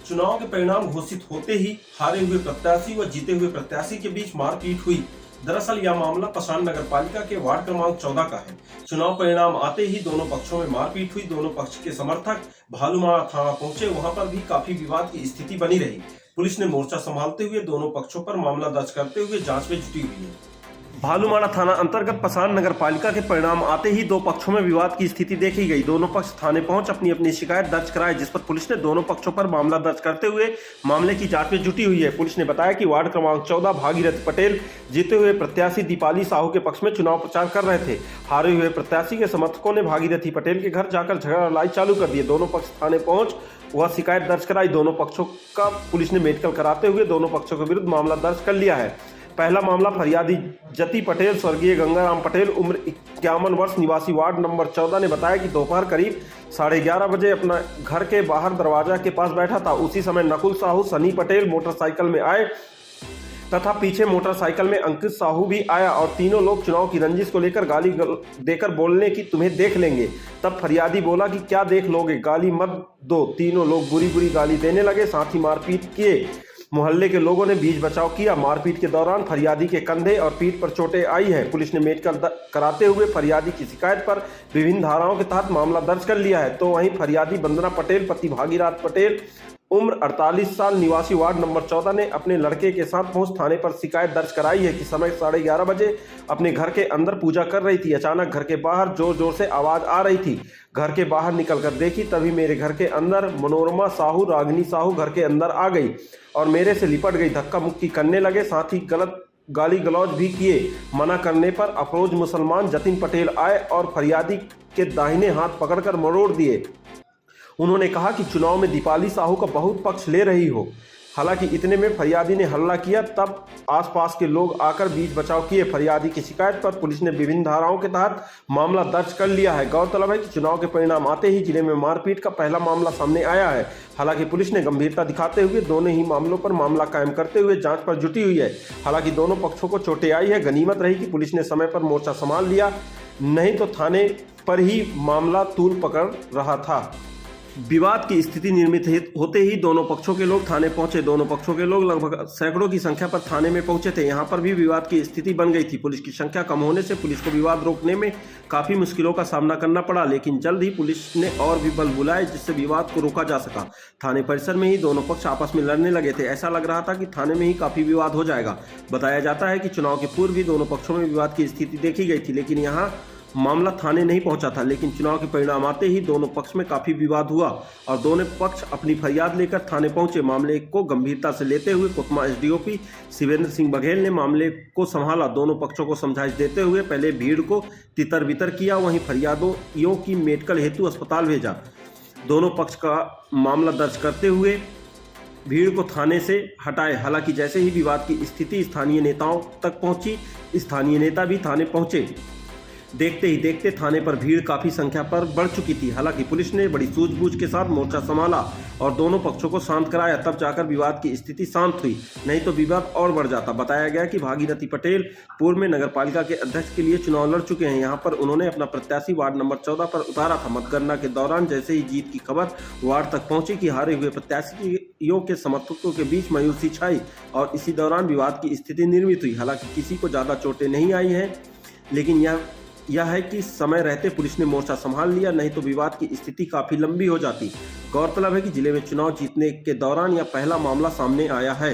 चुनाव के परिणाम घोषित होते ही हारे हुए प्रत्याशी व जीते हुए प्रत्याशी के बीच मारपीट हुई। दरअसल यह मामला पसान नगर पालिका के वार्ड क्रमांक 14 का है। चुनाव परिणाम आते ही दोनों पक्षों में मारपीट हुई। दोनों पक्ष के समर्थक भालूमाड़ा थाना पहुंचे। वहां पर भी काफी विवाद की स्थिति बनी रही। पुलिस ने मोर्चा संभालते हुए दोनों पक्षों पर मामला दर्ज करते हुए जांच में जुटी हुई है। भालूमाड़ा थाना अंतर्गत पसान नगर पालिका के परिणाम आते ही दो पक्षों में विवाद की स्थिति देखी गई। दोनों पक्ष थाने पहुंच अपनी अपनी शिकायत दर्ज कराए, जिस पर पुलिस ने दोनों पक्षों पर मामला दर्ज करते हुए मामले की जांच में जुटी हुई है। पुलिस ने बताया कि वार्ड क्रमांक 14 भागीरथ पटेल जीते हुए प्रत्याशी दीपाली साहू के पक्ष में चुनाव प्रचार कर रहे थे। हारे हुए प्रत्याशी के समर्थकों ने भागीरथी पटेल के घर जाकर झगड़ा लड़ाई चालू कर दिए। दोनों पक्ष थाने पहुंच वह शिकायत दर्ज कराई। दोनों पक्षों का पुलिस ने मेडिकल कराते हुए दोनों पक्षों के विरुद्ध मामला दर्ज कर लिया है। पहला मामला फरियादी जति पटेल स्वर्गीय गंगाराम पटेल उम्र 51 वर्ष निवासी वार्ड नंबर 14 ने बताया कि दोपहर करीब 11:30 बजे अपना घर के बाहर दरवाजा के पास बैठा था। उसी समय नकुल साहू सनी पटेल मोटरसाइकिल में आए तथा पीछे मोटरसाइकिल में अंकित साहू भी आया और तीनों लोग चुनाव की रंजिश को लेकर गाली देकर बोलने की तुम्हें देख लेंगे। तब फरियादी बोला कि क्या देख लोगे, गाली मत दो। तीनों लोग बुरी बुरी गाली देने लगे, साथ ही मारपीट किए। मोहल्ले के लोगों ने बीच बचाव किया। मारपीट के दौरान फरियादी के कंधे और पीठ पर चोटें आई हैं। पुलिस ने मेडिकल कराते हुए फरियादी की शिकायत पर विभिन्न धाराओं के तहत मामला दर्ज कर लिया है। तो वहीं फरियादी वंदना पटेल पति भागीरथ पटेल उम्र 48 साल निवासी वार्ड नंबर 14 ने अपने लड़के के साथ पहुंच थाने पर शिकायत दर्ज कराई है कि समय 11:30 बजे अपने घर के अंदर पूजा कर रही थी। अचानक घर के बाहर जोर जोर से आवाज आ रही थी। घर के बाहर निकलकर देखी, तभी मेरे घर के अंदर मनोरमा साहू रागिनी साहू घर के अंदर आ गई और मेरे से लिपट गई। धक्का मुक्की करने लगे, साथ ही गलत गाली गलौज भी किए। मना करने पर अफरोज मुसलमान जतिन पटेल आए और फरियादी के दाहिने हाथ पकड़कर मरोड़ दिए। उन्होंने कहा कि चुनाव में दीपाली साहू का बहुत पक्ष ले रही हो। हालांकि इतने में फरियादी ने हल्ला किया, तब आसपास के लोग आकर बीच बचाव किए। फरियादी की शिकायत पर पुलिस ने विभिन्न धाराओं के तहत मामला दर्ज कर लिया है। गौरतलब है कि चुनाव के परिणाम आते ही जिले में मारपीट का पहला मामला सामने आया है। हालांकि पुलिस ने गंभीरता दिखाते हुए दोनों ही मामलों पर मामला कायम करते हुए जांच पर जुटी हुई है। हालांकि दोनों पक्षों को चोटें आई है। गनीमत रही कि पुलिस ने समय पर मोर्चा संभाल लिया, नहीं तो थाने पर ही मामला तूल पकड़ रहा था। विवाद की स्थिति निर्मित होते ही दोनों पक्षों के लोग थाने पहुंचे। दोनों पक्षों के लोग लगभग सैकड़ों की संख्या पर थाने में पहुंचे थे। यहां पर भी विवाद की स्थिति बन गई थी। पुलिस की संख्या कम होने से पुलिस को विवाद रोकने में काफी मुश्किलों का सामना करना पड़ा, लेकिन जल्द ही पुलिस ने और भी बल बुलाए जिससे विवाद को रोका जा सका। थाने परिसर में ही दोनों पक्ष आपस में लड़ने लगे थे। ऐसा लग रहा था कि थाने में ही काफी विवाद हो जाएगा। बताया जाता है कि चुनाव के पूर्व भी दोनों पक्षों में विवाद की स्थिति देखी गई थी, लेकिन यहाँ मामला थाने नहीं पहुंचा था। लेकिन चुनाव के परिणाम आते ही दोनों पक्ष में काफी विवाद हुआ और दोनों पक्ष अपनी फरियाद लेकर थाने पहुंचे। मामले को गंभीरता से लेते हुए कोतमा एसडीओपी शिवेंद्र सिंह बघेल ने मामले को संभाला। दोनों पक्षों को समझाइश देते हुए पहले भीड़ को तितर बितर किया, वहीं फरियादियों की मेडिकल हेतु अस्पताल भेजा। दोनों पक्ष का मामला दर्ज करते हुए भीड़ को थाने से हटाए। हालांकि जैसे ही विवाद की स्थिति स्थानीय नेताओं तक पहुंची, स्थानीय नेता भी थाने पहुंचे। देखते ही देखते थाने पर भीड़ काफी संख्या पर बढ़ चुकी थी। हालांकि पुलिस ने बड़ी सूझबूझ के साथ मोर्चा संभाला और दोनों पक्षों को शांत कराया, तब जाकर विवाद की स्थिति शांत हुई, नहीं तो विवाद और बढ़ जाता। बताया गया कि भागीरथी पटेल पूर्व में नगर पालिका के अध्यक्ष के लिए चुनाव लड़ चुके हैं। यहाँ पर उन्होंने अपना प्रत्याशी वार्ड नंबर 14 पर उतारा था। मतगणना के दौरान जैसे ही जीत की खबर वार्ड तक पहुंची कि हारे हुए प्रत्याशियों के समर्थकों के बीच मायूसी छाई और इसी दौरान विवाद की स्थिति निर्मित हुई। हालांकि किसी को ज्यादा चोटें नहीं आई हैं, लेकिन यह है कि समय रहते पुलिस ने मोर्चा संभाल लिया, नहीं तो विवाद की स्थिति काफी लंबी हो जाती। गौरतलब है कि जिले में चुनाव जीतने के दौरान यह पहला मामला सामने आया है।